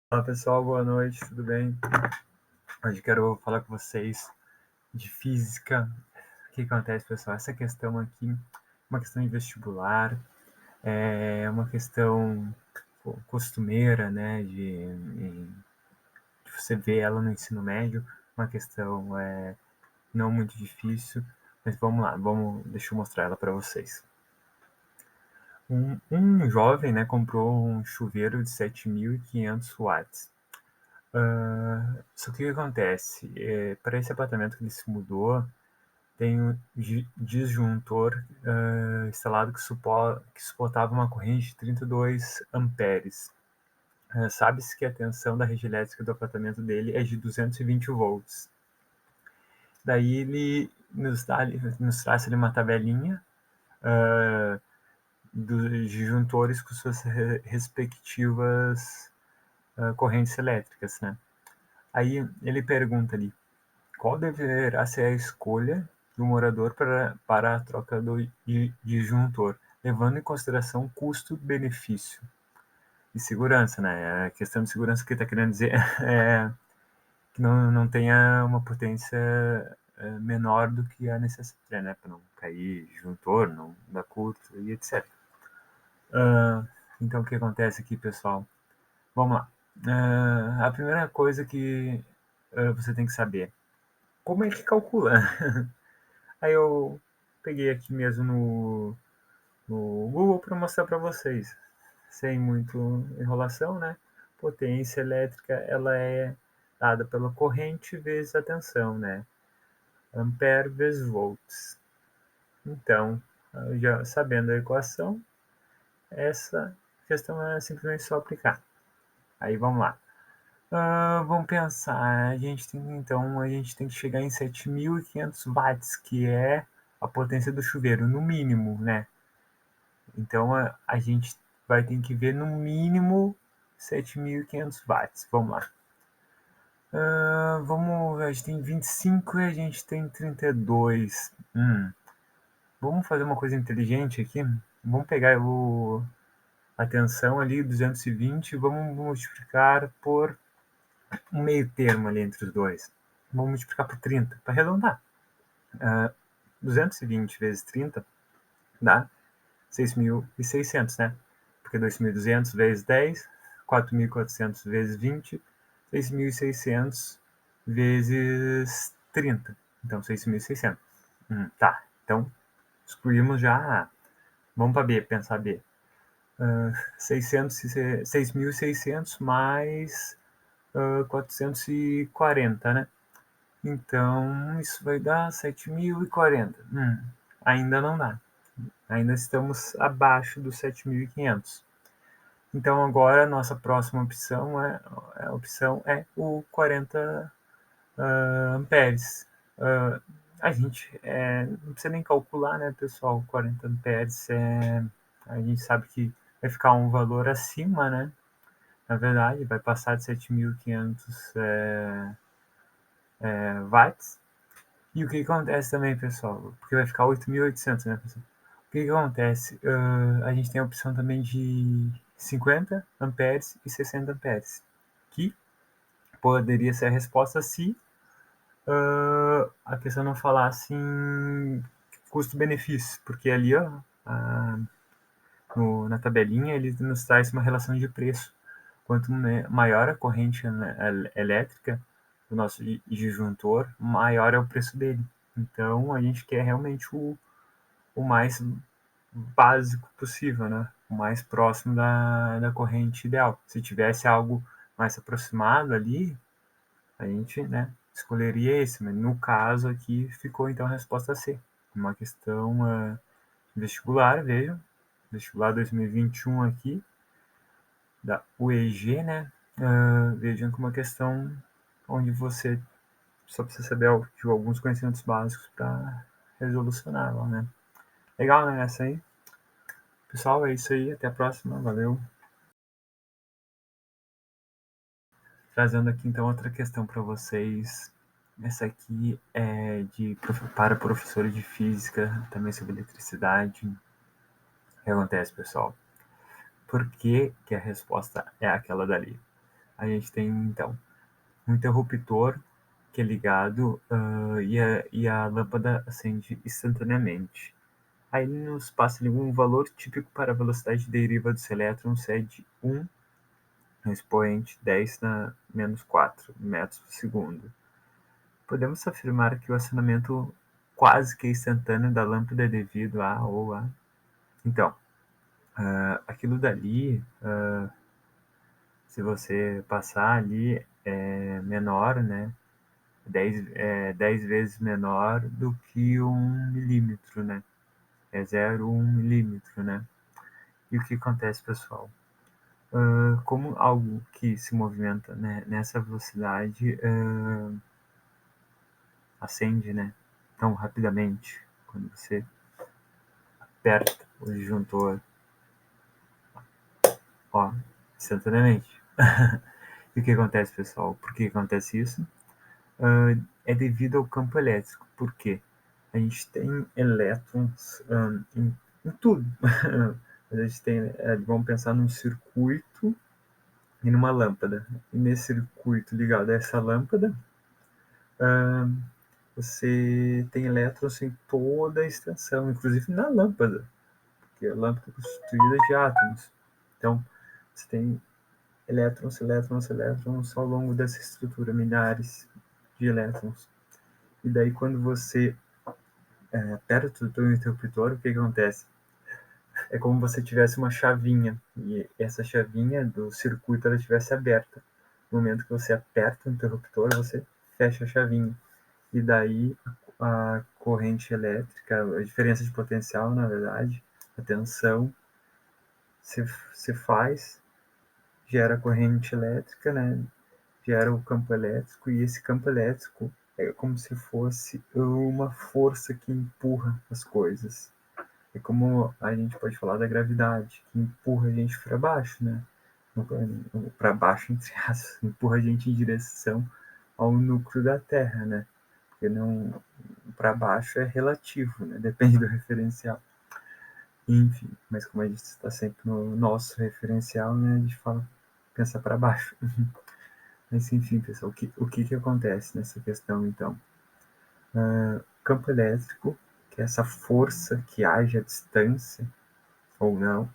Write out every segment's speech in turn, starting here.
Olá pessoal, boa noite, tudo bem? Hoje quero falar com vocês de física. O que acontece, pessoal? Essa questão aqui, uma questão de vestibular, é uma questão costumeira, né? De você ver ela no ensino médio, uma questão não muito difícil, mas vamos lá, deixa eu mostrar ela para vocês. Um jovem, né, comprou um chuveiro de 7.500 watts. Só que o que acontece? Para esse apartamento que ele se mudou, tem um disjuntor instalado que suportava uma corrente de 32 amperes. Sabe-se que a tensão da rede elétrica do apartamento dele é de 220 volts. Daí ele nos traz ali uma tabelinha dos disjuntores com suas respectivas correntes elétricas, né? Aí ele pergunta ali, qual deverá ser a escolha do morador para a troca do disjuntor, levando em consideração custo-benefício e segurança, né? A questão de segurança que ele está querendo dizer é que não tenha uma potência menor do que a necessária, né? Para não cair disjuntor, não dar curto e etc. Então, o que acontece aqui, pessoal? Vamos lá. A primeira coisa que você tem que saber, como é que calcula? Aí eu peguei aqui mesmo no Google para mostrar para vocês, sem muito enrolação, né? Potência elétrica, ela é dada pela corrente vezes a tensão, né? Ampere vezes volts. Então, já sabendo a equação, essa questão é simplesmente só aplicar. Aí vamos lá. Vamos pensar, a gente tem que chegar em 7.500 watts, que é a potência do chuveiro, no mínimo, né? Então a gente vai ter que ver no mínimo 7.500 watts. Vamos lá. A gente tem 25 e a gente tem 32. Vamos fazer uma coisa inteligente aqui. Vamos pegar a tensão ali, 220, e vamos multiplicar por um meio termo ali entre os dois. Vamos multiplicar por 30, para arredondar. 220 vezes 30 dá 6.600, né? Porque 2.200 vezes 10, 4.400 vezes 20, 6.600 vezes 30. Então, 6.600. Tá, então excluímos já. Vamos para B, pensar B. 6.600 mais 440, né? Então, isso vai dar 7.040. Ainda não dá. Ainda estamos abaixo dos 7.500. Então, agora, a nossa próxima opção é o 40 amperes. A gente não precisa nem calcular, né, pessoal? 40 amperes, a gente sabe que vai ficar um valor acima, né? Na verdade, vai passar de 7.500 watts. E o que acontece também, pessoal? Porque vai ficar 8.800, né, pessoal? O que acontece? A gente tem a opção também de 50 amperes e 60 amperes, que poderia ser a resposta se a questão não falasse em custo-benefício, porque ali, ó, na tabelinha, ele nos traz uma relação de preço. Quanto maior a corrente elétrica do nosso disjuntor, maior é o preço dele. Então, a gente quer realmente o mais básico possível, né? O mais próximo da corrente ideal. Se tivesse algo mais aproximado ali, a gente, né, escolheria esse, mas no caso aqui ficou então a resposta C. Uma questão vestibular, vejam, vestibular 2021 aqui, da UEG, né? Vejam que uma questão onde você só precisa saber de alguns conhecimentos básicos para resolucionar ela, né? Legal, né? Essa aí. Pessoal, é isso aí. Até a próxima. Valeu. Trazendo aqui então outra questão para vocês. Essa aqui é para professores de física, também sobre eletricidade. O que acontece, pessoal? Por que a resposta é aquela dali? A gente tem, então, um interruptor que é ligado e a lâmpada acende instantaneamente. Aí ele nos passa ali um valor típico para a velocidade de deriva dos elétrons é de 1 no expoente 10 na menos 4 metros por segundo. Podemos afirmar que o acionamento quase que instantâneo da lâmpada é devido a ou a... Então, aquilo dali, se você passar ali, é menor, né? 10 vezes menor do que 1 milímetro, né? É 0,1 milímetro, né? E o que acontece, pessoal? Como algo que se movimenta, né, nessa velocidade acende, né, tão rapidamente, quando você aperta o disjuntor, ó, instantaneamente. E o que acontece, pessoal? Por que acontece isso? É devido ao campo elétrico. Por quê? A gente tem elétrons em tudo. A gente tem, vamos pensar num circuito e numa lâmpada. E nesse circuito ligado a essa lâmpada, você tem elétrons em toda a extensão, inclusive na lâmpada, porque a lâmpada é constituída de átomos. Então, você tem elétrons, elétrons, elétrons ao longo dessa estrutura, milhares de elétrons. E daí, quando você aperta o teu interruptor, o que acontece? É como se você tivesse uma chavinha, e essa chavinha do circuito ela estivesse aberta. No momento que você aperta o interruptor, você fecha a chavinha. E daí a corrente elétrica, a diferença de potencial, na verdade, a tensão se faz, gera corrente elétrica, né? Gera o campo elétrico, e esse campo elétrico é como se fosse uma força que empurra as coisas. É como a gente pode falar da gravidade, que empurra a gente para baixo, né? Para baixo, entre aspas, empurra a gente em direção ao núcleo da Terra, né? Porque não, para baixo é relativo, né? Depende do referencial. Enfim, mas como a gente está sempre no nosso referencial, né? A gente fala, pensa para baixo. Mas enfim, pessoal, o que acontece nessa questão, então? Campo elétrico, que é essa força que age à distância, ou não,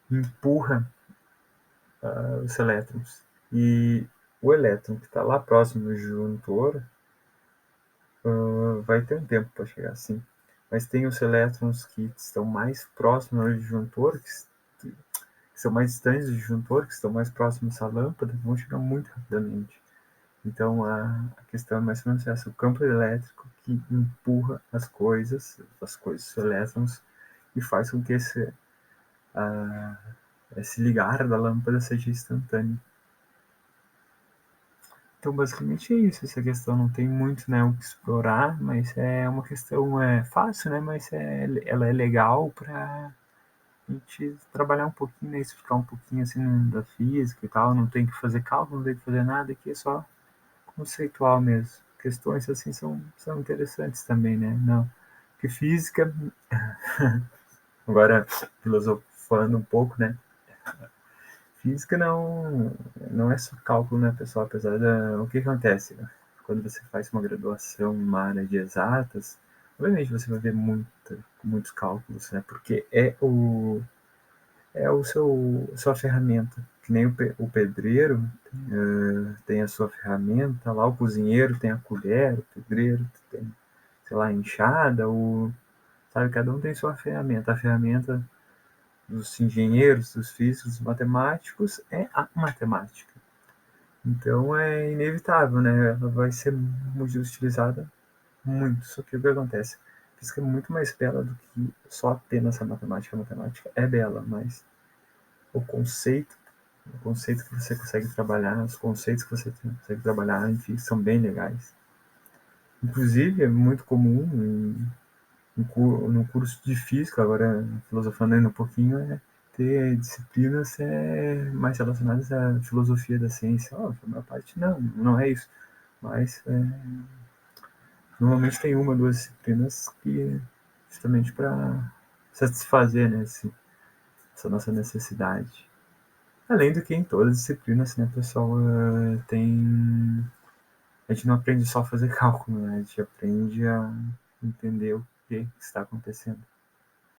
empurra os elétrons. E o elétron que está lá próximo do disjuntor vai ter um tempo para chegar assim. Mas tem os elétrons que estão mais próximos do disjuntor, que são mais distantes do disjuntor, que estão mais próximos dessa lâmpada, vão chegar muito rapidamente. Então a questão é mais ou menos essa: o campo elétrico que empurra as coisas, os elétrons, e faz com que esse ligar da lâmpada seja instantâneo. Então, basicamente é isso. Essa questão não tem muito, né, o que explorar, mas é uma questão fácil, né, mas ela é legal para a gente trabalhar um pouquinho, né, explicar um pouquinho assim da física e tal. Não tem que fazer cálculo, não tem que fazer nada, aqui é só conceitual mesmo. Questões assim são interessantes também, né? Não, porque física, agora filosofando um pouco, né? Física não é só cálculo, né, pessoal? Apesar o que acontece, né? Quando você faz uma graduação em uma área de exatas, obviamente você vai ver muitos cálculos, né? Porque é sua ferramenta. Que nem o pedreiro tem a sua ferramenta, lá o cozinheiro tem a colher, o pedreiro tem, sei lá, a enxada, sabe, cada um tem sua ferramenta. A ferramenta dos engenheiros, dos físicos, dos matemáticos é a matemática. Então é inevitável, né? Ela vai ser muito utilizada muito. Só que o que acontece? A física é muito mais bela do que só apenas a matemática. A matemática é bela, mas o conceito que você consegue trabalhar, os conceitos que você consegue trabalhar em física são bem legais. Inclusive, é muito comum no curso de física, agora filosofando ainda um pouquinho, ter disciplinas mais relacionadas à filosofia da ciência. A maior parte não é isso. Mas normalmente tem uma, duas disciplinas que justamente para satisfazer, né, essa nossa necessidade. Além do que em todas as disciplinas, né, pessoal, tem... A gente não aprende só a fazer cálculo, né? A gente aprende a entender o que está acontecendo.